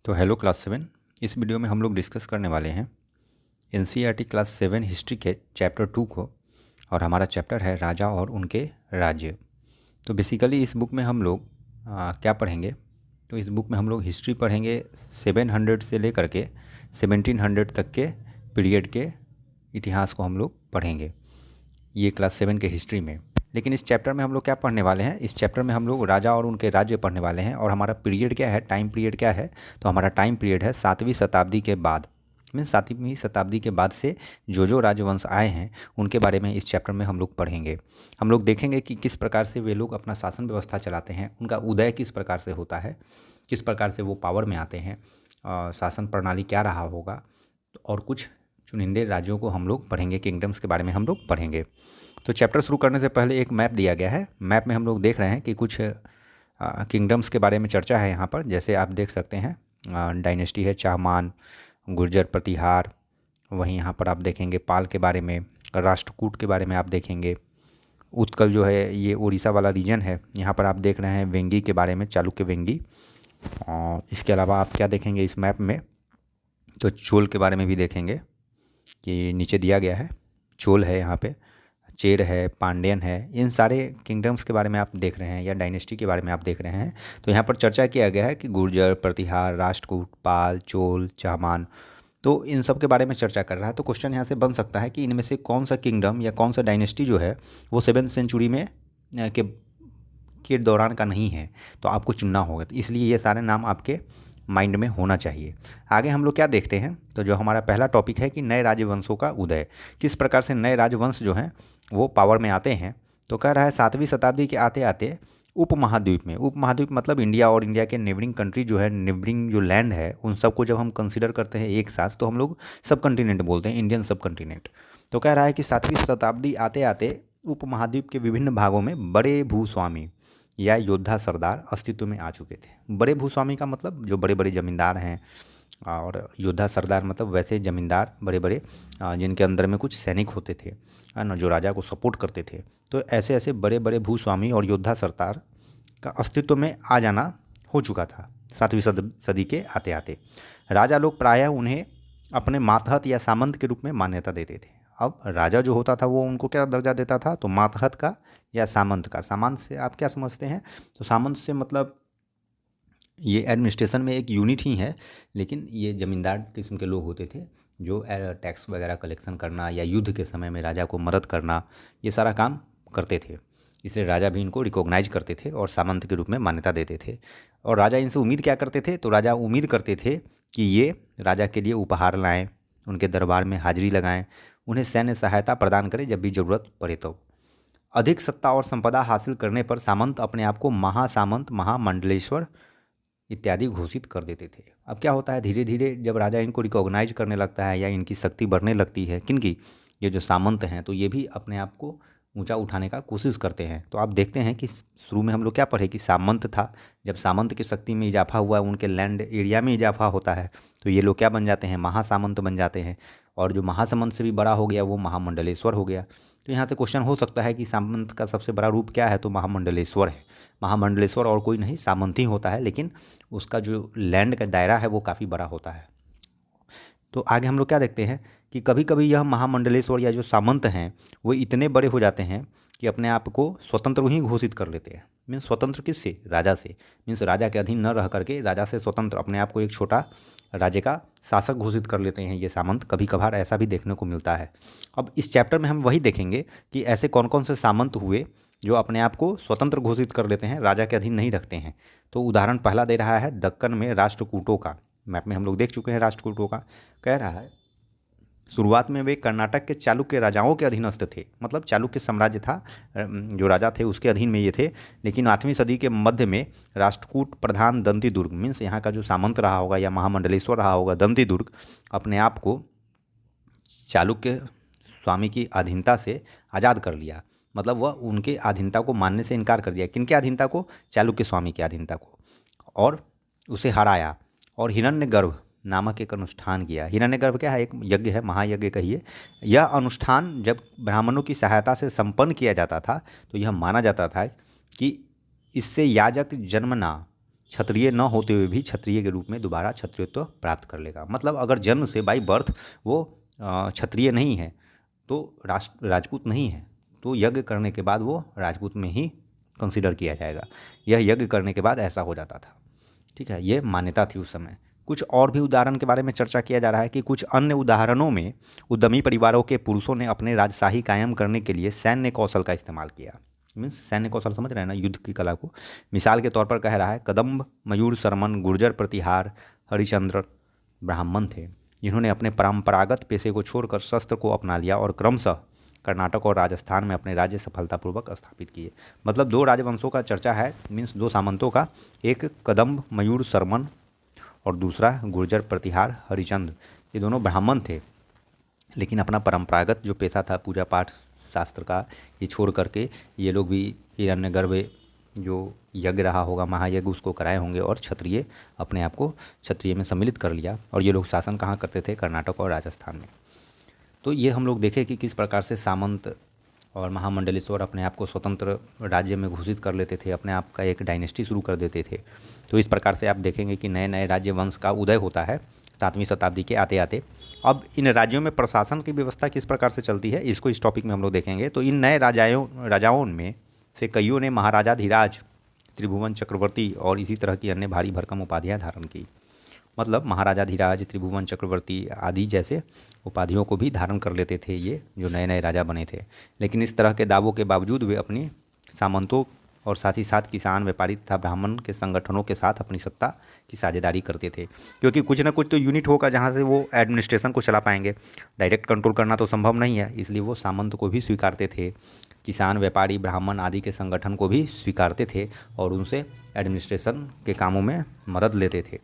तो hello class 7। इस video में हम लोग डिस्कस करने वाले हैं एनसीईआरटी क्लास 7 हिस्ट्री के चैप्टर 2 को। और हमारा चैप्टर है राजा और उनके राज्य। तो बेसिकली इस बुक में हम लोग क्या पढ़ेंगे, तो इस बुक में हम लोग हिस्ट्री पढ़ेंगे 700 से लेकर के 1700 तक के पीरियड के इतिहास को हम लोग पढ़ेंगे ये क्लास 7 के हिस्ट्री में। लेकिन इस चैप्टर में हम लोग क्या पढ़ने वाले हैं, इस चैप्टर में हम लोग राजा और उनके राज्य पढ़ने वाले हैं। और हमारा पीरियड क्या है, टाइम पीरियड क्या है, तो हमारा टाइम पीरियड है 7वीं शताब्दी के बाद। मीन्स 7वीं शताब्दी के बाद से जो राजवंश आए हैं उनके बारे में इस चैप्टर में हम लोग पढ़ेंगे। हम लोग देखेंगे कि किस प्रकार से वे लोग अपना शासन व्यवस्था चलाते हैं, उनका उदय किस प्रकार से होता है, किस प्रकार से वो पावर में आते हैं, शासन प्रणाली क्या रहा होगा। और कुछ चुनिंदे राज्यों को हम लोग पढ़ेंगे, किंगडम्स के बारे में हम लोग पढ़ेंगे। तो चैप्टर शुरू करने से पहले एक मैप दिया गया है। मैप में हम लोग देख रहे हैं कि कुछ किंगडम्स के बारे में चर्चा है यहाँ पर। जैसे आप देख सकते हैं डायनेस्टी है चाहमान, गुर्जर प्रतिहार। वहीं यहाँ पर आप देखेंगे पाल के बारे में, राष्ट्रकूट के बारे में आप देखेंगे। उत्कल जो है ये उड़ीसा वाला रीजन है। यहाँ पर आप देख रहे हैं वेंगी के बारे में, चालुक्य वेंगी। और इसके अलावा आप क्या देखेंगे इस मैप में, तो चोल के बारे में भी देखेंगे कि नीचे दिया गया है। चोल है यहाँ पे, चेर है, पांड्यन है। इन सारे किंगडम्स के बारे में आप देख रहे हैं या डायनेस्टी के बारे में आप देख रहे हैं। तो यहाँ पर चर्चा किया गया है कि गुर्जर, प्रतिहार, राष्ट्रकूट, पाल, चोल, चाहमान, तो इन सब के बारे में चर्चा कर रहा है। तो क्वेश्चन यहाँ से बन सकता है कि इनमें से कौन सा किंगडम या कौन सा डायनेस्टी जो है वो 7वीं सेंचुरी में के दौरान का नहीं है, तो आपको चुनना होगा। तो इसलिए ये सारे नाम आपके माइंड में होना चाहिए। आगे हम लोग क्या देखते हैं, तो जो हमारा पहला टॉपिक है कि नए राजवंशों का उदय, किस प्रकार से नए राजवंश जो हैं वो पावर में आते हैं। तो कह रहा है 7वीं शताब्दी के आते आते उपमहाद्वीप में, उपमहाद्वीप मतलब इंडिया और इंडिया के नेबरिंग कंट्री जो है, नेबरिंग जो लैंड है, उन सबको जब हम कंसिडर करते हैं एक साथ तो हम लोग सब कंटिनेंट बोलते हैं, इंडियन सब कंटिनेंट। तो कह रहा है कि 7वीं शताब्दी आते आते उपमहाद्वीप के विभिन्न भागों में बड़े भूस्वामी या योद्धा सरदार अस्तित्व में आ चुके थे। बड़े भूस्वामी का मतलब जो बड़े बड़े जमींदार हैं, और योद्धा सरदार मतलब वैसे जमींदार बड़े बड़े जिनके अंदर में कुछ सैनिक होते थे, है ना, जो राजा को सपोर्ट करते थे। तो ऐसे ऐसे बड़े बड़े भूस्वामी और योद्धा सरदार का अस्तित्व में आ जाना हो चुका था 7वीं सदी के आते आते। राजा लोग प्रायः उन्हें अपने मातहत या सामंत के रूप में मान्यता देते थे। अब राजा जो होता था वो उनको क्या दर्जा देता था, तो मातहत का या सामंत का। सामंत से आप क्या समझते हैं, तो सामंत से मतलब ये एडमिनिस्ट्रेशन में एक यूनिट ही है, लेकिन ये ज़मींदार किस्म के लोग होते थे जो टैक्स वगैरह कलेक्शन करना या युद्ध के समय में राजा को मदद करना, ये सारा काम करते थे। इसलिए राजा भी इनको रिकॉग्नाइज करते थे और सामंत के रूप में मान्यता देते थे। और राजा इनसे उम्मीद क्या करते थे, तो राजा उम्मीद करते थे कि ये राजा के लिए उपहार लाएँ, उनके दरबार में हाजिरी लगाएँ, उन्हें सैन्य सहायता प्रदान करें जब भी ज़रूरत पड़े। तो अधिक सत्ता और संपदा हासिल करने पर सामंत अपने आप को महासामंत, महामंडलेश्वर इत्यादि घोषित कर देते थे। अब क्या होता है, धीरे धीरे जब राजा इनको रिकॉग्नाइज करने लगता है या इनकी शक्ति बढ़ने लगती है, किनकी, ये जो सामंत हैं, तो ये भी अपने आप को ऊंचा उठाने का कोशिश करते हैं। तो आप देखते हैं कि शुरू में हम लोग क्या पढ़े कि सामंत था, जब सामंत की शक्ति में इजाफा हुआ, उनके लैंड एरिया में इजाफा होता है, तो ये लोग क्या बन जाते हैं, महासामंत बन जाते हैं। और जो महासामंत से भी बड़ा हो गया वो महामंडलेश्वर हो गया। तो यहाँ से क्वेश्चन हो सकता है कि सामंत का सबसे बड़ा रूप क्या है, तो महामंडलेश्वर है। महामंडलेश्वर और कोई नहीं, सामंत ही होता है, लेकिन उसका जो लैंड का दायरा है वो काफ़ी बड़ा होता है। तो आगे हम लोग क्या देखते हैं कि कभी कभी यह महामंडलेश्वर या जो सामंत हैं वो इतने बड़े हो जाते हैं कि अपने आप को स्वतंत्र ही घोषित कर लेते हैं। मीन्स स्वतंत्र किससे, राजा से। मीन्स राजा के अधीन न रह करके राजा से स्वतंत्र अपने आप को एक छोटा राज्य का शासक घोषित कर लेते हैं ये सामंत। कभी कभार ऐसा भी देखने को मिलता है। अब इस चैप्टर में हम वही देखेंगे कि ऐसे कौन कौन से सामंत हुए जो अपने आप को स्वतंत्र घोषित कर लेते हैं, राजा के अधीन नहीं रखते हैं। तो उदाहरण पहला दे रहा है दक्कन में राष्ट्रकूटों का। मैप में हम लोग देख चुके हैं राष्ट्रकूटों का। कह रहा है शुरुआत में वे कर्नाटक के चालुक्य राजाओं के अधीनस्थ थे, मतलब चालुक्य साम्राज्य था, जो राजा थे उसके अधीन में ये थे। लेकिन 8वीं सदी के मध्य में राष्ट्रकूट प्रधान दंती दुर्ग, मीन्स यहाँ का जो सामंत रहा होगा या महामंडलेश्वर रहा होगा दंती दुर्ग, अपने आप को चालुक्य स्वामी की अधीनता से आज़ाद कर लिया। मतलब वह उनके अधीनता को मानने से इनकार कर दिया। किनके अधीनता को, चालुक्य स्वामी की अधीनता को, और उसे हराया। और हिरण्यगर्भ नामक एक अनुष्ठान किया। हिरण्यगर्भ क्या है, एक यज्ञ है, महायज्ञ कहिए। यह अनुष्ठान जब ब्राह्मणों की सहायता से संपन्न किया जाता था तो यह माना जाता था कि इससे याजक जन्मना क्षत्रिय न होते हुए भी क्षत्रिय के रूप में दोबारा क्षत्रियत्व प्राप्त कर लेगा। मतलब अगर जन्म से बाई बर्थ वो क्षत्रिय नहीं है, तो राजपूत नहीं है, तो यज्ञ करने के बाद वो राजपूत में ही कंसीडर किया जाएगा। यह यज्ञ करने के बाद ऐसा हो जाता था। ठीक है, ये मान्यता थी उस समय। कुछ और भी उदाहरण के बारे में चर्चा किया जा रहा है कि कुछ अन्य उदाहरणों में उद्यमी परिवारों के पुरुषों ने अपने राजशाही कायम करने के लिए सैन्य कौशल का इस्तेमाल किया। मीन्स सैन्य कौशल समझ रहे हैं ना, युद्ध की कला को। मिसाल के तौर पर कह रहा है, कदम्ब, मयूर शर्मन, गुर्जर प्रतिहार, हरिश्चंद्र ब्राह्मण थे जिन्होंने अपने परंपरागत पेशे को छोड़कर शस्त्र को अपना लिया और क्रमशः कर्नाटक और राजस्थान में अपने राज्य सफलतापूर्वक स्थापित किए। मतलब दो राजवंशों का चर्चा है, मीन्स दो सामंतों का, एक कदम्ब मयूर शर्मन और दूसरा गुर्जर प्रतिहार हरिचंद्र। ये दोनों ब्राह्मण थे, लेकिन अपना परंपरागत जो पेशा था पूजा पाठ शास्त्र का, ये छोड़ करके ये लोग भी हिरण्यगर्भ जो यज्ञ रहा होगा, महायज्ञ, उसको कराए होंगे और क्षत्रिय अपने आप को क्षत्रिय में सम्मिलित कर लिया। और ये लोग शासन कहाँ करते थे? कर्नाटक और राजस्थान में। तो ये हम लोग देखें कि किस प्रकार से सामंत और महामंडलेश्वर अपने आप को स्वतंत्र राज्य में घोषित कर लेते थे, अपने आप का एक डायनेस्टी शुरू कर देते थे। तो इस प्रकार से आप देखेंगे कि नए नए राज्य वंश का उदय होता है 7वीं शताब्दी के आते आते। अब इन राज्यों में प्रशासन की व्यवस्था किस प्रकार से चलती है, इसको इस टॉपिक में हम लोग देखेंगे। तो इन नए राजाओं में से कईयों ने महाराजाधिराज, त्रिभुवन चक्रवर्ती और इसी तरह की अन्य भारी भरकम उपाधियाँ धारण की। मतलब महाराजाधिराज, त्रिभुवन चक्रवर्ती आदि जैसे उपाधियों को भी धारण कर लेते थे ये जो नए नए राजा बने थे। लेकिन इस तरह के दावों के बावजूद वे अपनी सामंतों और साथ ही साथ किसान, व्यापारी तथा ब्राह्मण के संगठनों के साथ अपनी सत्ता की साझेदारी करते थे, क्योंकि कुछ ना कुछ तो यूनिट होगा जहाँ से वो एडमिनिस्ट्रेशन को चला पाएंगे। डायरेक्ट कंट्रोल करना तो संभव नहीं है, इसलिए वो सामंत को भी स्वीकारते थे, किसान, व्यापारी, ब्राह्मण आदि के संगठन को भी स्वीकारते थे और उनसे एडमिनिस्ट्रेशन के कामों में मदद लेते थे।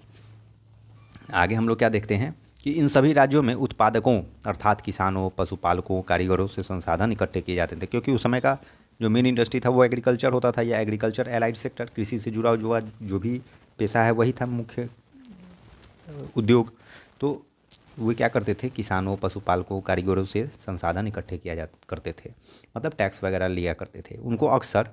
आगे हम लोग क्या देखते हैं कि इन सभी राज्यों में उत्पादकों अर्थात किसानों, पशुपालकों, कारीगरों से संसाधन इकट्ठे किए जाते थे, क्योंकि उस समय का जो मेन इंडस्ट्री था वो एग्रीकल्चर होता था, या एग्रीकल्चर एलाइड सेक्टर, कृषि से जुड़ा हुआ जो भी पेशा है वही था मुख्य उद्योग। तो वे क्या करते थे? किसानों, पशुपालकों, कारीगरों से संसाधन इकट्ठे करते थे, मतलब टैक्स वगैरह लिया करते थे। उनको अक्सर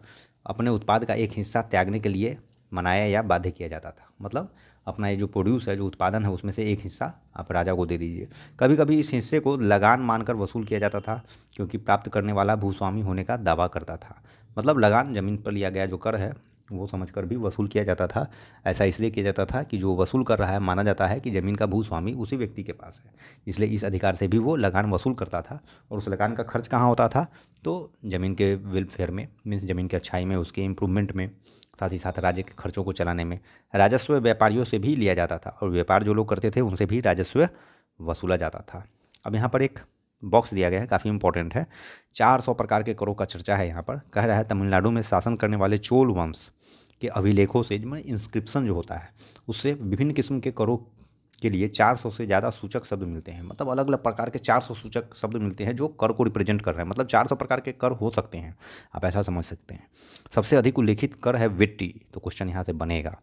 अपने उत्पाद का एक हिस्सा त्यागने के लिए मनाया या बाध्य किया जाता था। मतलब अपना ये जो प्रोड्यूस है, जो उत्पादन है, उसमें से एक हिस्सा आप राजा को दे दीजिए। कभी कभी इस हिस्से को लगान मानकर वसूल किया जाता था, क्योंकि प्राप्त करने वाला भूस्वामी होने का दावा करता था। मतलब लगान, ज़मीन पर लिया गया जो कर है वो समझकर भी वसूल किया जाता था। ऐसा इसलिए किया जाता था कि जो वसूल कर रहा है माना जाता है कि ज़मीन का भूस्वामी उसी व्यक्ति के पास है, इसलिए इस अधिकार से भी वो लगान वसूल करता था। और उस लगान का खर्च कहाँ होता था? तो ज़मीन के वेलफेयर में, मीन्स ज़मीन की अच्छाई में, उसके इम्प्रूवमेंट में, साथ ही साथ राज्य के खर्चों को चलाने में। राजस्व व्यापारियों से भी लिया जाता था और व्यापार जो लोग करते थे उनसे भी राजस्व वसूला जाता था। अब यहाँ पर एक बॉक्स दिया गया है, काफ़ी इंपॉर्टेंट है। 400 प्रकार के करों का चर्चा है यहाँ पर। कह रहा है तमिलनाडु में शासन करने वाले चोल वंश के अभिलेखों से, मतलब इंस्क्रिप्शन जो होता है उससे विभिन्न किस्म के करों के लिए 400 से ज़्यादा सूचक शब्द मिलते हैं। मतलब अलग अलग प्रकार के 400 सूचक शब्द मिलते हैं जो कर को रिप्रेजेंट कर रहे हैं। मतलब 400 प्रकार के कर हो सकते हैं, आप ऐसा समझ सकते हैं। सबसे अधिक उल्लेखित कर है वेट्टी। तो क्वेश्चन यहाँ से बनेगा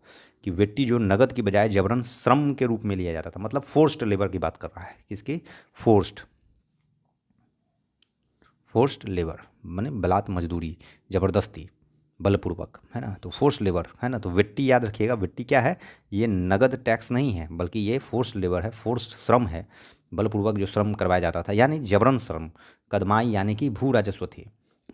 कि वेट्टी जो नगद की बजाय जबरन श्रम के रूप में लिया जाता था, मतलब फोर्स्ड लेबर की बात कर रहा है। किसकी? फोर्स्ड लेबर माने बलात् मजदूरी, ज़बरदस्ती, बलपूर्वक, है ना। तो फोर्स लेबर है ना। तो वेट्टी याद रखिएगा, वेट्टी क्या है? ये नगद टैक्स नहीं है, बल्कि ये फोर्स लेबर है, फोर्स श्रम है, बलपूर्वक जो श्रम करवाया जाता था, यानी जबरन श्रम। कदमाई यानी कि भू राजस्व थी।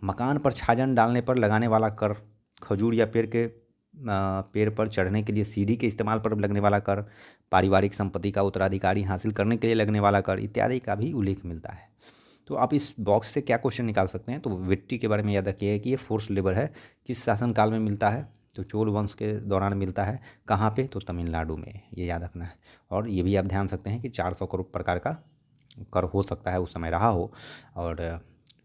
मकान पर छाजन डालने पर लगाने वाला कर, खजूर या पेड़ पर चढ़ने के लिए सीढ़ी के इस्तेमाल पर लगने वाला कर, पारिवारिक संपत्ति का उत्तराधिकारी हासिल करने के लिए लगने वाला कर इत्यादि का भी उल्लेख मिलता है। तो आप इस बॉक्स से क्या क्वेश्चन निकाल सकते हैं? तो वेट्टी के बारे में याद रखिए कि ये फोर्स लेबर है। किस शासनकाल में मिलता है? तो चोल वंश के दौरान मिलता है। कहाँ पे? तो तमिलनाडु में, ये याद रखना है। और ये भी आप ध्यान सकते हैं कि 400 करोड़ प्रकार का कर हो सकता है, उस समय रहा हो। और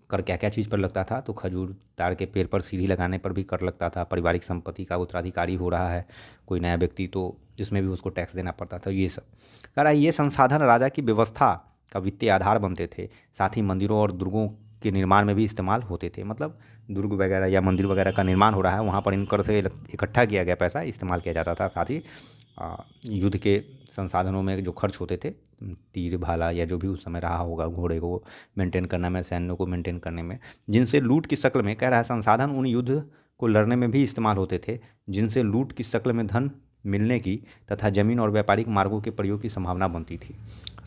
कर क्या क्या चीज़ पर लगता था? तो खजूर, ताड़ के पेड़ पर सीढ़ी लगाने पर भी कर लगता था। पारिवारिक संपत्ति का उत्तराधिकारी हो रहा है कोई नया व्यक्ति, तो जिसमें भी उसको टैक्स देना पड़ता था। ये सब कह रहा है। ये संसाधन राजा की व्यवस्था का वित्तीय आधार बनते थे। साथ ही मंदिरों और दुर्गों के निर्माण में भी इस्तेमाल होते थे। मतलब दुर्ग वगैरह या मंदिर वगैरह का निर्माण हो रहा है, वहाँ पर इन कर से इकट्ठा किया गया पैसा इस्तेमाल किया जाता था। साथ ही युद्ध के संसाधनों में जो खर्च होते थे, तीर भाला या जो भी उस समय रहा होगा, घोड़े को मेंटेन करने में, सैन्यों को मेंटेन करने में, जिनसे लूट की शक्ल में, कह रहा है, संसाधन उन युद्ध को लड़ने में भी इस्तेमाल होते थे जिनसे लूट की शक्ल में धन मिलने की तथा जमीन और व्यापारिक मार्गों के प्रयोग की संभावना बनती थी।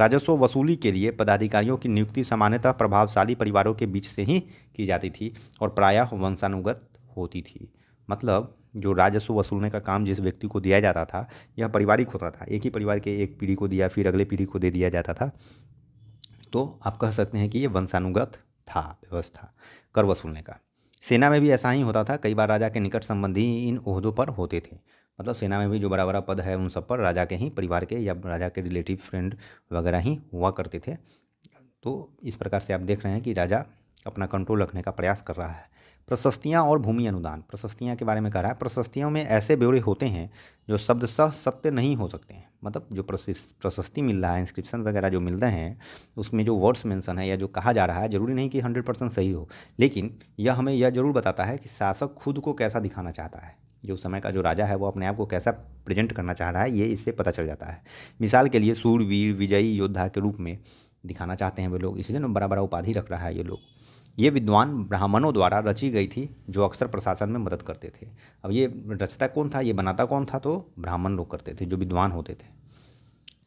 राजस्व वसूली के लिए पदाधिकारियों की नियुक्ति सामान्यतः प्रभावशाली परिवारों के बीच से ही की जाती थी और प्रायः वंशानुगत होती थी। मतलब जो राजस्व वसूलने का काम जिस व्यक्ति को दिया जाता था, यह पारिवारिक होता था। एक ही परिवार के एक पीढ़ी को दिया, फिर अगले पीढ़ी को दे दिया जाता था। तो आप कह सकते हैं कि ये वंशानुगत था व्यवस्था कर वसूलने का। सेना में भी ऐसा ही होता था। कई बार राजा के निकट संबंधी इन ओहदों पर होते थे। मतलब सेना में भी जो बड़ा बड़ा पद है उन सब पर राजा के ही परिवार के या राजा के रिलेटिव फ्रेंड वगैरह ही हुआ करते थे। तो इस प्रकार से आप देख रहे हैं कि राजा अपना कंट्रोल रखने का प्रयास कर रहा है। प्रशस्तियाँ और भूमि अनुदान। प्रशस्तियाँ के बारे में कह रहा है। प्रशस्तियों में ऐसे ब्यौरे होते हैं जो शब्दशः सत्य नहीं हो सकते हैं। मतलब जो प्रशस्ति मिल रहा है, इंस्क्रिप्शन वगैरह जो मिल रहे हैं, उसमें जो वर्ड्स मेंशन है या जो कहा जा रहा है, ज़रूरी नहीं कि 100% सही हो, लेकिन यह हमें यह ज़रूर बताता है कि शासक खुद को कैसा दिखाना चाहता है। जो समय का जो राजा है वो अपने आप को कैसा प्रेजेंट करना चाह रहा है, ये इससे पता चल जाता है। मिसाल के लिए सूरवीर विजयी योद्धा के रूप में दिखाना चाहते हैं वे लोग, इसलिए ना बड़ा बड़ा उपाधि रख रहा है ये लोग। ये विद्वान ब्राह्मणों द्वारा रची गई थी, जो अक्सर प्रशासन में मदद करते थे। अब ये रचता कौन था, ये बनाता कौन था, तो ब्राह्मण लोग करते थे, जो विद्वान होते थे।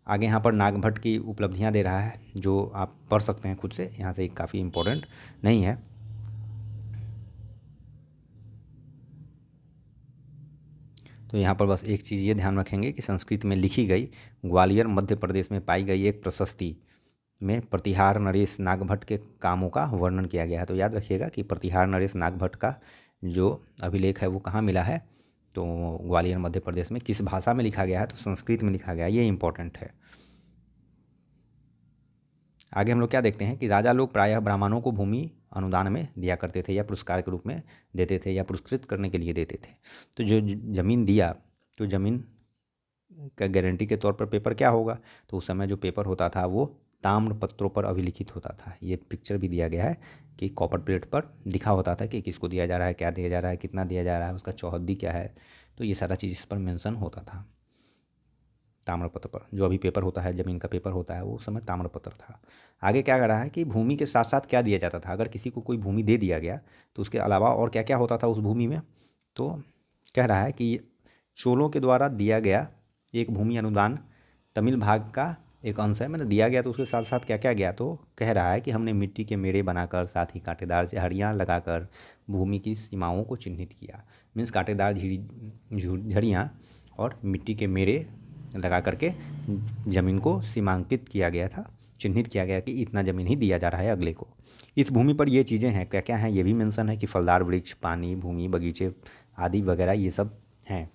आगे यहाँ पर नागभट्ट की उपलब्धियाँ दे रहा है, जो आप पढ़ सकते हैं खुद से। यहाँ से काफ़ी इम्पोर्टेंट नहीं है। तो यहाँ पर बस एक चीज़ ये ध्यान रखेंगे कि संस्कृत में लिखी गई ग्वालियर मध्य प्रदेश में पाई गई एक प्रशस्ति में प्रतिहार नरेश नागभट्ट के कामों का वर्णन किया गया है। तो याद रखिएगा कि प्रतिहार नरेश नागभट्ट का जो अभिलेख है वो कहाँ मिला है, तो ग्वालियर मध्य प्रदेश में। किस भाषा में लिखा गया है, तो संस्कृत में लिखा गया है, ये इंपॉर्टेंट है। आगे हम लोग क्या देखते हैं कि राजा लोग प्रायः ब्राह्मणों को भूमि अनुदान में दिया करते थे या पुरस्कार के रूप में देते थे या पुरस्कृत करने के लिए देते थे। तो जो ज़मीन दिया, तो ज़मीन का गारंटी के तौर पर पेपर क्या होगा, तो उस समय जो पेपर होता था वो ताम्र पत्रों पर अभिलिखित होता था। ये पिक्चर भी दिया गया है कि कॉपर प्लेट पर लिखा होता था कि किसको दिया जा रहा है, क्या दिया जा रहा है, कितना दिया जा रहा है, उसका चौहद्दी क्या है। तो ये सारा चीज़ इस पर मेंशन होता था ताम्रपत्र पर। जो अभी पेपर होता है, ज़मीन का पेपर होता है, वो उस समय ताम्रपत्र था। आगे क्या कर रहा है कि भूमि के साथ साथ क्या दिया जाता था। अगर किसी को कोई भूमि दे दिया गया तो उसके अलावा और क्या क्या होता था उस भूमि में। तो कह रहा है कि चोलों के द्वारा दिया गया एक भूमि अनुदान तमिल भाग का एक अंश है। मैंने दिया गया तो उसके साथ साथ क्या क्या गया, तो कह रहा है कि हमने मिट्टी के मेड़े बनाकर साथ ही कांटेदार झाड़ियाँ लगाकर भूमि की सीमाओं को चिन्हित किया। मीन्स कांटेदार झड़ियाँ और मिट्टी के मेड़े लगा करके ज़मीन को सीमांकित किया गया था, चिन्हित किया गया कि इतना ज़मीन ही दिया जा रहा है अगले को। इस भूमि पर ये चीज़ें हैं, क्या क्या हैं ये भी मेंशन है कि फलदार वृक्ष, पानी, भूमि, बगीचे आदि वगैरह ये सब हैं।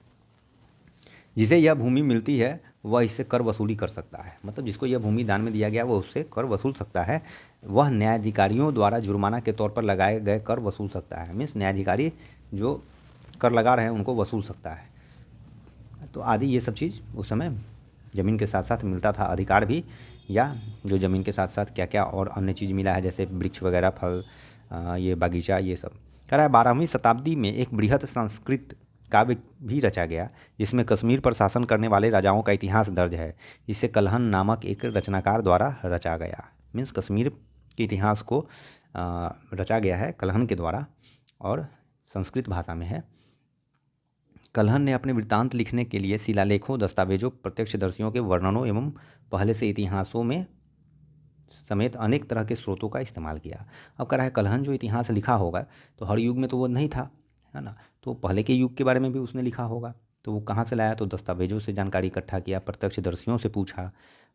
जिसे यह भूमि मिलती है वह इससे कर वसूली कर सकता है। मतलब जिसको यह भूमि दान में दिया गया वह उससे कर वसूल सकता है। वह न्यायाधिकारियों द्वारा जुर्माना के तौर पर लगाए गए कर वसूल सकता है। मीन्स न्यायाधिकारी जो कर लगा रहे हैं उनको वसूल सकता है। तो आदि ये सब चीज़ उस समय ज़मीन के साथ साथ मिलता था। अधिकार भी, या जो ज़मीन के साथ साथ क्या क्या और अन्य चीज़ मिला है, जैसे वृक्ष वगैरह, फल, ये बागीचा, ये सब। कह रहा है 12वीं शताब्दी में एक बृहत संस्कृत काव्य भी रचा गया जिसमें कश्मीर पर शासन करने वाले राजाओं का इतिहास दर्ज है। इसे कल्हन नामक एक रचनाकार द्वारा रचा गया। मीन्स कश्मीर के इतिहास को रचा गया है कल्हन के द्वारा और संस्कृत भाषा में है। कल्हन ने अपने वृत्तांत लिखने के लिए शिलालेखों, दस्तावेजों, प्रत्यक्षदर्शियों के वर्णनों एवं पहले से इतिहासों में समेत अनेक तरह के स्रोतों का इस्तेमाल किया। अब कह रहा है कल्हन जो इतिहास लिखा होगा तो हर युग में तो वो नहीं था, है ना, तो पहले के युग के बारे में भी उसने लिखा होगा। तो वो कहाँ से लाया, तो दस्तावेजों से जानकारी इकट्ठा किया, प्रत्यक्षदर्शियों से पूछा,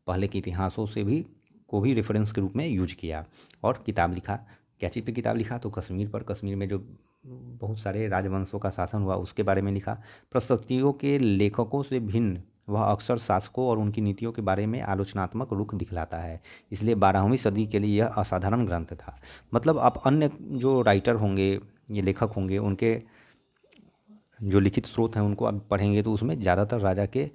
पहले के इतिहासों से भी को भी रेफरेंस के रूप में यूज किया और किताब लिखा। क्या चीज़ पे किताब लिखा, तो कश्मीर पर, कश्मीर में जो बहुत सारे राजवंशों का शासन हुआ उसके बारे में लिखा। प्रशस्तियों के लेखकों से भिन्न वह अक्सर शासकों और उनकी नीतियों के बारे में आलोचनात्मक रुख दिखलाता है, इसलिए 12वीं सदी के लिए यह असाधारण ग्रंथ था। मतलब आप अन्य जो राइटर होंगे, ये लेखक होंगे, उनके जो लिखित स्रोत हैं उनको आप पढ़ेंगे तो उसमें ज़्यादातर राजा के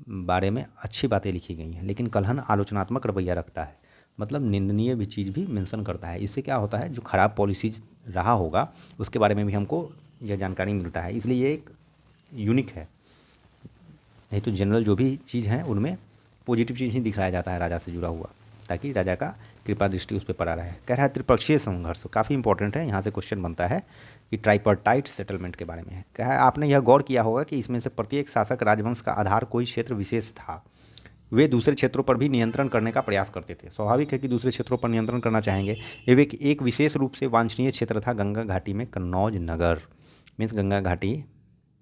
बारे में अच्छी बातें लिखी गई हैं, लेकिन कल्हन आलोचनात्मक रवैया रखता है। मतलब निंदनीय भी चीज़ भी मेंशन करता है। इससे क्या होता है, जो खराब पॉलिसीज रहा होगा उसके बारे में भी हमको यह जानकारी मिलता है, इसलिए ये एक यूनिक है। नहीं तो जनरल जो भी चीज़ है उनमें पॉजिटिव चीज़ ही दिखाया जाता है राजा से जुड़ा हुआ। ताकि राजा का कृपा दृष्टि उस पर पड़ा रहे। कह रहा है त्रिपक्षीय संघर्ष, काफ़ी इंपॉर्टेंट है, यहाँ से क्वेश्चन बनता है कि ट्राइपार्टाइट सेटलमेंट के बारे में है। कहा है आपने यह गौर किया होगा कि इसमें से प्रत्येक शासक राजवंश का आधार कोई क्षेत्र विशेष था। वे दूसरे क्षेत्रों पर भी नियंत्रण करने का प्रयास करते थे। स्वाभाविक है कि दूसरे क्षेत्रों पर नियंत्रण करना चाहेंगे। एक विशेष रूप से वांछनीय क्षेत्र था गंगा घाटी में कन्नौज नगर। मीन्स गंगा घाटी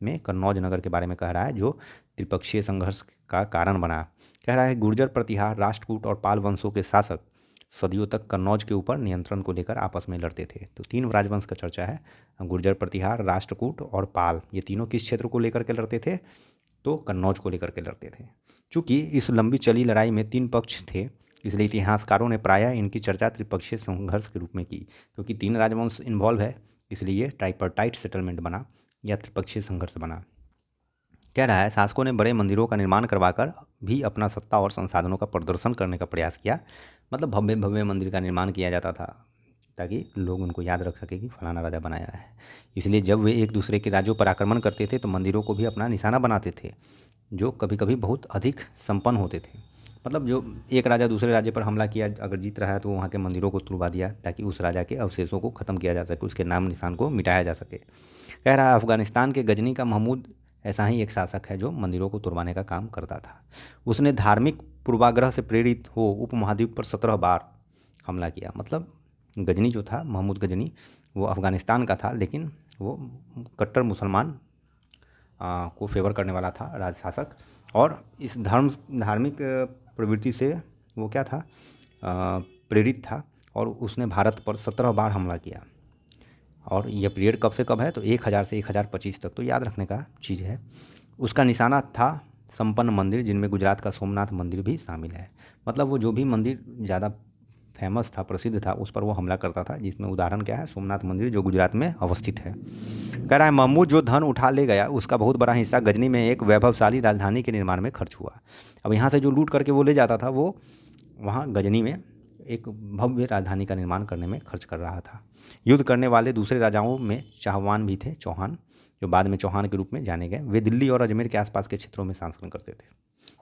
में कन्नौज नगर के बारे में कह रहा है, जो त्रिपक्षीय संघर्ष का कारण बना। कह रहा है गुर्जर प्रतिहार, राष्ट्रकूट और पाल वंशों के शासक सदियों तक कन्नौज के ऊपर नियंत्रण को लेकर आपस में लड़ते थे। तो 3 राजवंश का चर्चा है, गुर्जर प्रतिहार, राष्ट्रकूट और पाल। ये तीनों किस क्षेत्र को लेकर के लड़ते थे? तो कन्नौज को लेकर के लड़ते थे। चूँकि इस लंबी चली लड़ाई में 3 पक्ष थे, इसलिए इतिहासकारों ने प्रायः इनकी चर्चा त्रिपक्षीय संघर्ष के रूप में की। क्योंकि 3 राजवंश इन्वॉल्व है, इसलिए ट्राइपार्टाइट सेटलमेंट बना या त्रिपक्षीय संघर्ष बना। कह रहा है शासकों ने बड़े मंदिरों का निर्माण करवाकर भी अपना सत्ता और संसाधनों का प्रदर्शन करने का प्रयास किया। मतलब भव्य भव्य मंदिर का निर्माण किया जाता था ताकि लोग उनको याद रख सके कि फलाना राजा बनाया है। इसलिए जब वे एक दूसरे के राज्यों पर आक्रमण करते थे तो मंदिरों को भी अपना निशाना बनाते थे, जो कभी कभी बहुत अधिक संपन्न होते थे। मतलब जो एक राजा दूसरे राज्य पर हमला किया, अगर जीत रहा है तो वहाँ के मंदिरों को तुड़वा दिया ताकि उस राजा के अवशेषों को ख़त्म किया जा सके, उसके नाम निशान को मिटाया जा सके। कह रहा है अफगानिस्तान के गजनी का महमूद ऐसा ही एक शासक है जो मंदिरों को तुड़वाने का काम करता था। उसने धार्मिक पूर्वाग्रह से प्रेरित हो उपमहाद्वीप पर 17 बार हमला किया। मतलब गजनी जो था, महमूद गजनी, वो अफ़गानिस्तान का था, लेकिन वो कट्टर मुसलमान को फेवर करने वाला था राज शासक। और इस धार्मिक प्रवृत्ति से वो क्या था, प्रेरित था, और उसने भारत पर 17 बार हमला किया। और यह पीरियड कब से कब है? तो 1000 से 1025 तक। तो याद रखने का चीज़ है। उसका निशाना था संपन्न मंदिर, जिनमें गुजरात का सोमनाथ मंदिर भी शामिल है। मतलब वो जो भी मंदिर ज़्यादा फेमस था, प्रसिद्ध था, उस पर वो हमला करता था, जिसमें उदाहरण क्या है, सोमनाथ मंदिर जो गुजरात में अवस्थित है। कह रहा है महमूद जो धन उठा ले गया उसका बहुत बड़ा हिस्सा गजनी में एक वैभवशाली राजधानी के निर्माण में खर्च हुआ। अब यहाँ से जो लूट करके वो ले जाता था, वो वहाँ गजनी में एक भव्य राजधानी का निर्माण करने में खर्च कर रहा था। युद्ध करने वाले दूसरे राजाओं में चाहवान भी थे, चौहान, जो बाद में चौहान के रूप में जाने गए। वे दिल्ली और अजमेर के आसपास के क्षेत्रों में शासन करते थे।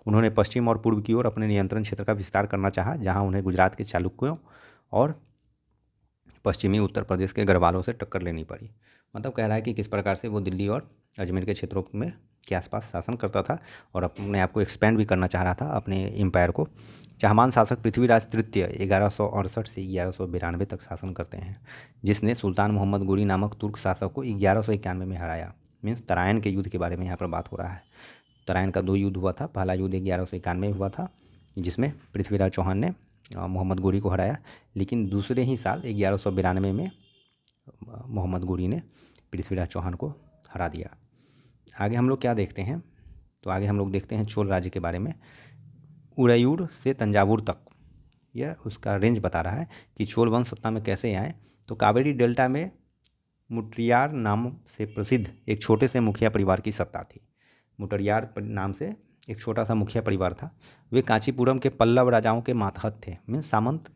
उन्होंने पश्चिम और पूर्व की ओर अपने नियंत्रण क्षेत्र का विस्तार करना चाहा, जहां उन्हें गुजरात के चालुक्यों और पश्चिमी उत्तर प्रदेश के गढ़वालों से टक्कर लेनी पड़ी। मतलब कह रहा है कि किस प्रकार से वो दिल्ली और अजमेर के क्षेत्रों में के आसपास शासन करता था और अपने आप को एक्सपेंड भी करना चाह रहा था, अपने एम्पायर को। चाहमान शासक पृथ्वीराज तृतीय 1168 से 1192 तक शासन करते हैं, जिसने सुल्तान मोहम्मद गोरी नामक तुर्क शासक को 1191 में हराया। मीन्स तराइन के युद्ध के बारे में यहाँ पर बात हो रहा है। तराइन का 2 युद्ध हुआ था। पहला युद्ध 1191 में हुआ था, जिसमें पृथ्वीराज चौहान ने मोहम्मद गोरी को हराया, लेकिन दूसरे ही साल 1192 में मोहम्मद गोरी ने पृथ्वीराज चौहान को हरा दिया। आगे हम लोग क्या देखते हैं? तो आगे हम लोग देखते हैं चोल राज्य के बारे में। उरैयूर से तंजावुर तक यह उसका रेंज बता रहा है कि चोल वंश सत्ता में कैसे आए। तो कावेरी डेल्टा में मुटरियार नाम से प्रसिद्ध एक छोटे से मुखिया परिवार की सत्ता थी। मुटरियार नाम से एक छोटा सा मुखिया परिवार था। वे कांचीपुरम के पल्लव राजाओं के मातहत थे, मीन्स सामंत।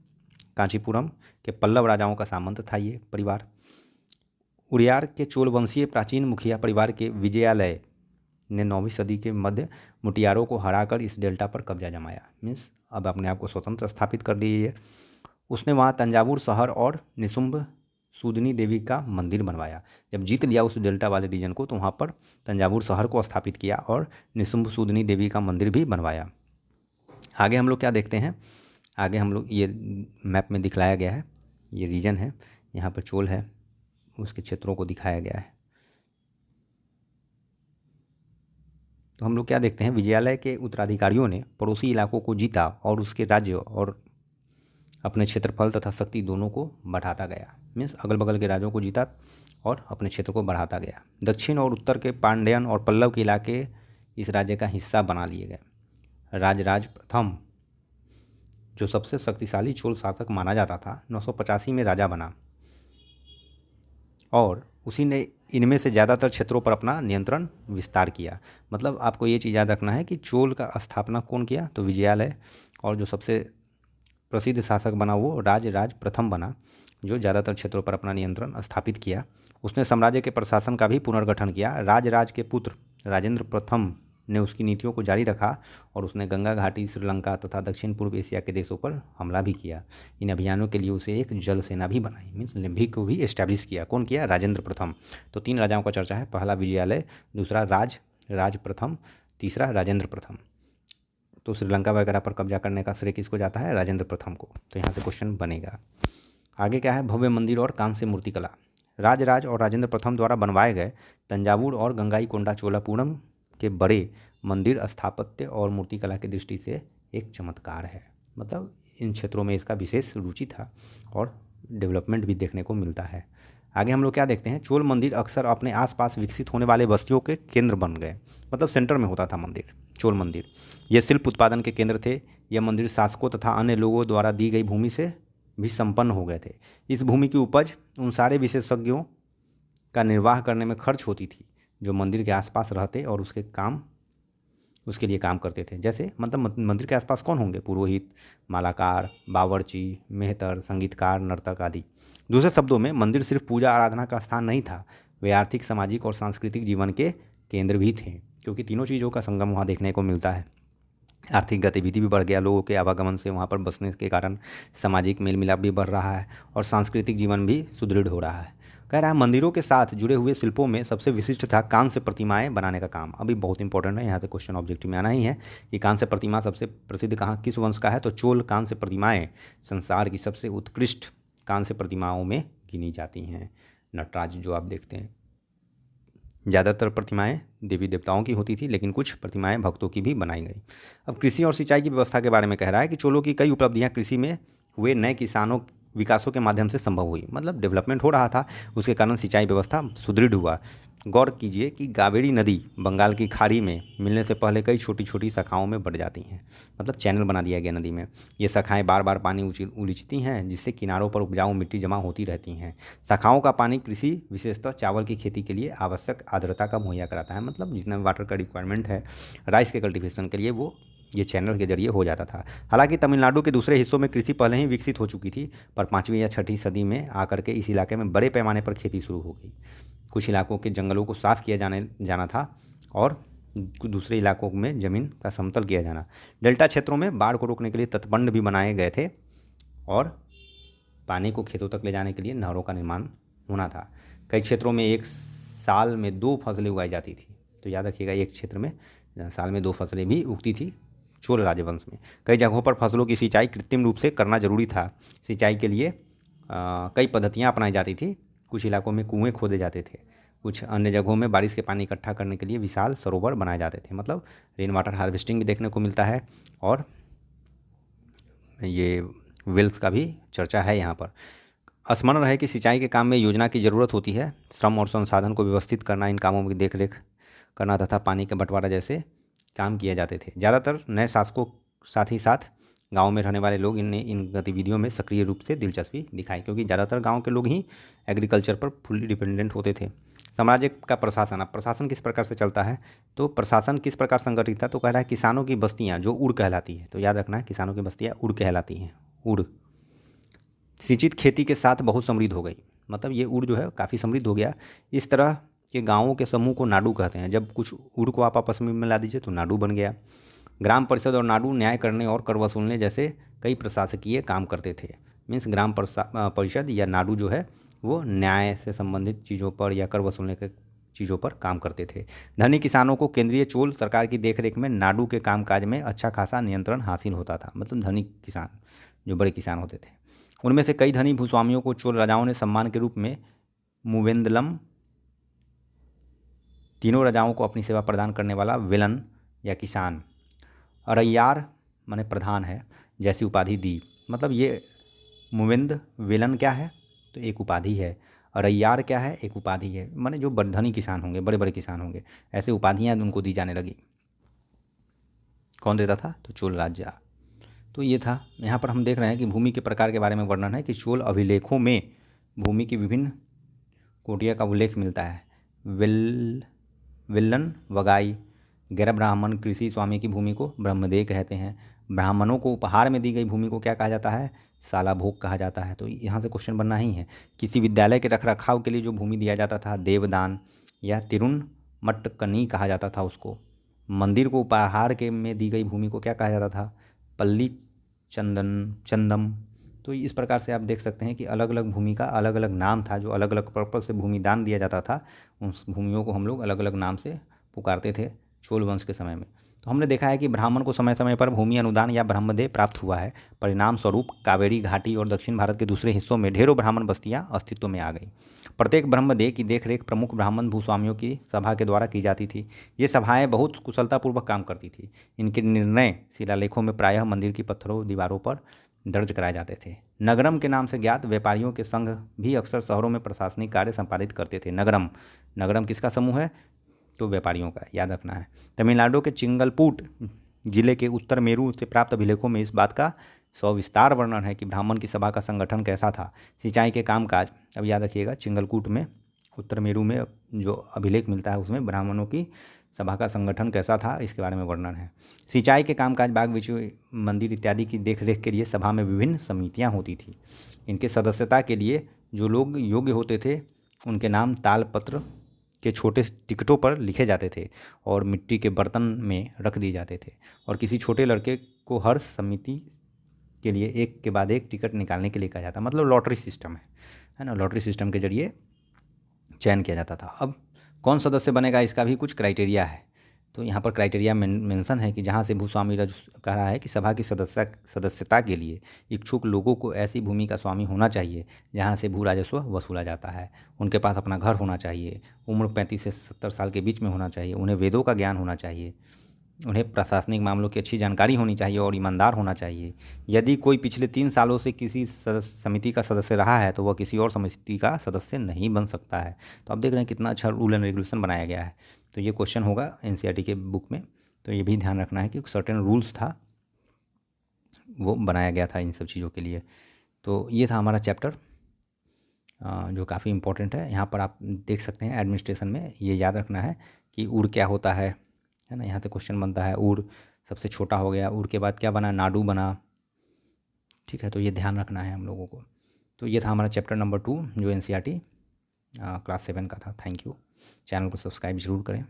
कांचीपुरम के पल्लव राजाओं का सामंत था ये परिवार। उड़ियार के चोल वंशीय प्राचीन मुखिया परिवार के विजयालय ने 9वीं सदी के मध्य मुटियारों को हराकर इस डेल्टा पर कब्जा जमाया। मीन्स अब अपने आप को स्वतंत्र स्थापित कर दिए। उसने वहाँ तंजावुर शहर और निशुंभ सूदनी देवी का मंदिर बनवाया। जब जीत लिया उस डेल्टा वाले रीजन को, तो वहाँ पर तंजावुर शहर को स्थापित किया और निशुंभ सूदनी देवी का मंदिर भी बनवाया। आगे हम लोग क्या देखते हैं? आगे हम लोग, ये मैप में दिखलाया गया है, ये रीजन है, यहाँ पर चोल है, उसके क्षेत्रों को दिखाया गया है। तो हम लोग क्या देखते हैं? विजयालय के उत्तराधिकारियों ने पड़ोसी इलाकों को जीता और उसके राज्य और अपने क्षेत्रफल तथा शक्ति दोनों को बढ़ाता गया। मीन्स अगल बगल के राज्यों को जीता और अपने क्षेत्र को बढ़ाता गया। दक्षिण और उत्तर के पांड्यन और पल्लव के इलाके इस राज्य का हिस्सा बना लिए गए। राजराज प्रथम, जो सबसे शक्तिशाली चोल शासक माना जाता था, 985 में राजा बना और उसी ने इनमें से ज़्यादातर क्षेत्रों पर अपना नियंत्रण विस्तार किया। मतलब आपको ये चीज़ याद रखना है कि चोल का स्थापना कौन किया? तो विजयालय। और जो सबसे प्रसिद्ध शासक बना वो राजराज प्रथम बना, जो ज़्यादातर क्षेत्रों पर अपना नियंत्रण स्थापित किया। उसने साम्राज्य के प्रशासन का भी पुनर्गठन किया। राजराज के पुत्र राजेंद्र प्रथम ने उसकी नीतियों को जारी रखा और उसने गंगा घाटी, श्रीलंका तथा दक्षिण पूर्व एशिया के देशों पर हमला भी किया। इन अभियानों के लिए उसे एक जल सेना भी बनाई, मीन्स नेवी को भी इस्टेब्लिश किया। कौन किया? राजेंद्र प्रथम। तो 3 राजाओं का चर्चा है, पहला विजयालय, दूसरा राज प्रथम, तीसरा राजेंद्र प्रथम। तो श्रीलंका वगैरह पर कब्जा करने का श्रेय किसको जाता है? राजेंद्र प्रथम को। तो यहाँ से क्वेश्चन बनेगा। आगे क्या है? भव्य मंदिर और कांस्य मूर्तिकला। राज और राजेंद्र प्रथम द्वारा बनवाए गए तंजावुर और गंगाईकोंडा चोलापुरम के बड़े मंदिर स्थापत्य और मूर्तिकला की दृष्टि से एक चमत्कार है। मतलब इन क्षेत्रों में इसका विशेष रुचि था और डेवलपमेंट भी देखने को मिलता है। आगे हम लोग क्या देखते हैं? चोल मंदिर अक्सर अपने आसपास विकसित होने वाले बस्तियों के केंद्र बन गए। मतलब सेंटर में होता था मंदिर, चोल मंदिर। ये शिल्प उत्पादन के केंद्र थे। यह मंदिर शासकों तथा अन्य लोगों द्वारा दी गई भूमि से भी संपन्न हो गए थे। इस भूमि की उपज उन सारे विशेषज्ञों का निर्वाह करने में खर्च होती थी जो मंदिर के आसपास रहते और उसके लिए काम करते थे। जैसे मतलब मंदिर के आसपास कौन होंगे? पुरोहित, मालाकार, बावर्ची, मेहतर, संगीतकार, नर्तक आदि। दूसरे शब्दों में मंदिर सिर्फ पूजा आराधना का स्थान नहीं था, वे आर्थिक, सामाजिक और सांस्कृतिक जीवन के केंद्र भी थे, क्योंकि तीनों चीज़ों का संगम वहाँ देखने को मिलता है। आर्थिक गतिविधि भी बढ़ गया, लोगों के आवागमन से वहाँ पर बसने के कारण सामाजिक मेल मिलाप भी बढ़ रहा है और सांस्कृतिक जीवन भी सुदृढ़ हो रहा है। कह रहा है मंदिरों के साथ जुड़े हुए शिल्पों में सबसे विशिष्ट था कांस्य प्रतिमाएं बनाने का काम। अभी बहुत इंपॉर्टेंट है, यहाँ से क्वेश्चन ऑब्जेक्टिव में आना ही है कि कांस्य प्रतिमा सबसे प्रसिद्ध कहाँ, किस वंश का है? तो चोल कांस्य प्रतिमाएं संसार की सबसे उत्कृष्ट कांस्य प्रतिमाओं में गिनी जाती हैं। नटराज जो आप देखते हैं, ज़्यादातर प्रतिमाएं देवी देवताओं की होती थी, लेकिन कुछ प्रतिमाएं भक्तों की भी बनाई गई। अब कृषि और सिंचाई की व्यवस्था के बारे में कह रहा है कि चोलों की कई उपलब्धियां कृषि में हुए नए किसानों विकासों के माध्यम से संभव हुई। मतलब डेवलपमेंट हो रहा था, उसके कारण सिंचाई व्यवस्था सुदृढ़ हुआ। गौर कीजिए कि कावेरी नदी बंगाल की खाड़ी में मिलने से पहले कई छोटी छोटी शाखाओं में बढ़ जाती हैं। मतलब चैनल बना दिया गया नदी में। ये शाखाएं बार बार पानी उलीचती हैं, जिससे किनारों पर उपजाऊ मिट्टी जमा होती रहती हैं। शाखाओं का पानी कृषि, विशेषतः चावल की खेती के लिए आवश्यक आर्द्रता का मुहैया कराता है। मतलब जितना वाटर का रिक्वायरमेंट है राइस के कल्टीवेशन के लिए, वो ये चैनल के जरिए हो जाता था। हालांकि तमिलनाडु के दूसरे हिस्सों में कृषि पहले ही विकसित हो चुकी थी, पर 5वीं या 6वीं सदी में आकर के इस इलाके में बड़े पैमाने पर खेती शुरू हो गई। कुछ इलाकों के जंगलों को साफ किया जाना था और दूसरे इलाकों में ज़मीन का समतल किया जाना। डेल्टा क्षेत्रों में बाढ़ को रोकने के लिए तटबंध भी बनाए गए थे और पानी को खेतों तक ले जाने के लिए नहरों का निर्माण होना था। कई क्षेत्रों में एक साल में 2 फसलें उगाई जाती थी। तो याद रखिएगा, एक क्षेत्र में साल में 2 फसलें भी उगती थी चोल राजवंश में। कई जगहों पर फसलों की सिंचाई कृत्रिम रूप से करना जरूरी था। सिंचाई के लिए कई पद्धतियाँ अपनाई जाती थी। कुछ इलाकों में कुएं खोदे जाते थे, कुछ अन्य जगहों में बारिश के पानी इकट्ठा करने के लिए विशाल सरोवर बनाए जाते थे। मतलब रेन वाटर हार्वेस्टिंग भी देखने को मिलता है और ये वेल्स का भी चर्चा है यहाँ पर। स्मरण रहे कि सिंचाई के काम में योजना की ज़रूरत होती है। श्रम और संसाधन को व्यवस्थित करना, इन कामों की देखरेख करना तथा पानी का बंटवारा जैसे काम किए जाते थे। ज़्यादातर नए शासकों साथ ही साथ गांव में रहने वाले लोग इन गतिविधियों में सक्रिय रूप से दिलचस्पी दिखाई, क्योंकि ज़्यादातर गांव के लोग ही एग्रीकल्चर पर फुल्ली डिपेंडेंट होते थे। साम्राज्य का प्रशासन, अब प्रशासन किस प्रकार से चलता है? तो प्रशासन किस प्रकार संगठित था? तो कह रहा है किसानों की बस्तियाँ जो उड़ कहलाती है। तो याद रखना है, किसानों की बस्तियाँ उड़ कहलाती हैं। उड़ सिंचित खेती के साथ बहुत समृद्ध हो गई। मतलब ये उड़ जो है काफ़ी समृद्ध हो गया। इस तरह के गाँवों के समूह को नाडू कहते हैं। जब कुछ उड़ को आप आपस में मिला दीजिए तो नाडू बन गया। ग्राम परिषद और नाडू न्याय करने और कर वसूलने जैसे कई प्रशासकीय काम करते थे। मीन्स ग्राम परिषद या नाडू जो है वो न्याय से संबंधित चीज़ों पर या कर वसूलने के चीज़ों पर काम करते थे। धनी किसानों को केंद्रीय चोल सरकार की देखरेख में नाडू के कामकाज में अच्छा खासा नियंत्रण हासिल होता था। मतलब धनी किसान जो बड़े किसान होते थे, उनमें से कई धनी भूस्वामियों को चोल राजाओं ने सम्मान के रूप में मूवेंदलम, तीनों राजाओं को अपनी सेवा प्रदान करने वाला वेलन या किसान, अरैयार माने प्रधान है, जैसी उपाधि दी। मतलब ये मूवेंद वेलन क्या है? तो एक उपाधि है। अरैयार क्या है? एक उपाधि है। माने जो धनी किसान होंगे, बड़े बड़े किसान होंगे, ऐसे उपाधियाँ उनको दी जाने लगी। कौन देता था? तो चोल राजा। तो ये था। यहाँ पर हम देख रहे हैं कि भूमि के प्रकार के बारे में वर्णन है कि चोल अभिलेखों में भूमि की विभिन्न कोटियों का उल्लेख मिलता है। विल्लन वगाई, गैर ब्राह्मण कृषि स्वामी की भूमि को ब्रह्मदेय कहते हैं। ब्राह्मणों को उपहार में दी गई भूमि को क्या कहा जाता है? सालाभोग कहा जाता है। तो यहाँ से क्वेश्चन बनना ही है। किसी विद्यालय के रखरखाव के लिए जो भूमि दिया जाता था देवदान या तिरुन मट्टकनी कहा जाता था उसको। मंदिर को उपहार के में दी गई भूमि को क्या कहा जाता था? पल्ली चंदम। तो इस प्रकार से आप देख सकते हैं कि अलग अलग भूमि का अलग अलग नाम था। जो अलग अलग पर्पज से भूमि दान दिया जाता था, उस भूमियों को हम लोग अलग अलग नाम से पुकारते थे चोल वंश के समय में। तो हमने देखा है कि ब्राह्मण को समय समय पर भूमि अनुदान या ब्रह्मदेय प्राप्त हुआ है। परिणाम स्वरूप कावेरी घाटी और दक्षिण भारत के दूसरे हिस्सों में ढेरों ब्राह्मण बस्तियां अस्तित्व में आ गई। प्रत्येक ब्रह्मदेय की देखरेख प्रमुख ब्राह्मण भूस्वामियों की सभा के द्वारा की जाती थी। ये सभाएं बहुत कुशलतापूर्वक काम करती थी। इनके निर्णय शिलालेखों में प्रायः मंदिर की पत्थरों दीवारों पर दर्ज कराए जाते थे। नगरम के नाम से ज्ञात व्यापारियों के संघ भी अक्सर शहरों में प्रशासनिक कार्य संपादित करते थे। नगरम नगरम किसका समूह है? तो व्यापारियों का, याद रखना है। तमिलनाडु के चिंगलपूट जिले के उत्तर मेरू से प्राप्त अभिलेखों में इस बात का सविस्तार वर्णन है कि ब्राह्मण की सभा का संगठन कैसा था। सिंचाई के कामकाज, अब याद रखिएगा, चिंगलकूट में उत्तर मेरू में जो अभिलेख मिलता है उसमें ब्राह्मणों की सभा का संगठन कैसा था इसके बारे में वर्णन है। सिंचाई के कामकाज, बाग बगीचे, मंदिर इत्यादि की देखरेख के लिए सभा में विभिन्न समितियां होती थी। इनके सदस्यता के लिए जो लोग योग्य होते थे उनके नाम तालपत्र के छोटे टिकटों पर लिखे जाते थे और मिट्टी के बर्तन में रख दिए जाते थे। और किसी छोटे लड़के को हर समिति के लिए एक के बाद एक टिकट निकालने के लिए कहा जाता, मतलब लॉटरी सिस्टम है ना। लॉटरी सिस्टम के जरिए चयन किया जाता था। अब कौन सदस्य बनेगा इसका भी कुछ क्राइटेरिया है। तो यहाँ पर क्राइटेरिया मेंशन है कि जहाँ से भूस्वामी रज कह रहा है कि सभा की सदस्यता के लिए इच्छुक लोगों को ऐसी भूमि का स्वामी होना चाहिए जहाँ से भू राजस्व वसूला जाता है। उनके पास अपना घर होना चाहिए। उम्र 35 से 70 साल के बीच में होना चाहिए। उन्हें वेदों का ज्ञान होना चाहिए। उन्हें प्रशासनिक मामलों की अच्छी जानकारी होनी चाहिए और ईमानदार होना चाहिए। यदि कोई पिछले 3 सालों से किसी समिति का सदस्य रहा है तो वह किसी और समिति का सदस्य नहीं बन सकता है। तो आप देख रहे हैं कितना अच्छा रूल एंड रेगुलेशन बनाया गया है। तो ये क्वेश्चन होगा एनसीईआरटी के बुक में। तो ये भी ध्यान रखना है कि सर्टेन रूल्स था, वो बनाया गया था इन सब चीज़ों के लिए। तो ये था हमारा चैप्टर जो काफ़ी इंपॉर्टेंट है। यहाँ पर आप देख सकते हैं एडमिनिस्ट्रेशन में ये याद रखना है कि उड़ क्या होता है ना। यहाँ से क्वेश्चन बनता है। उड़ सबसे छोटा हो गया, उड़ के बाद क्या बना? नाडू बना। ठीक है, तो ये ध्यान रखना है हम लोगों को। तो ये था हमारा चैप्टर नंबर 2 जो एनसीईआरटी क्लास 7 का था। Thank you. चैनल को सब्सक्राइब जरूर करें।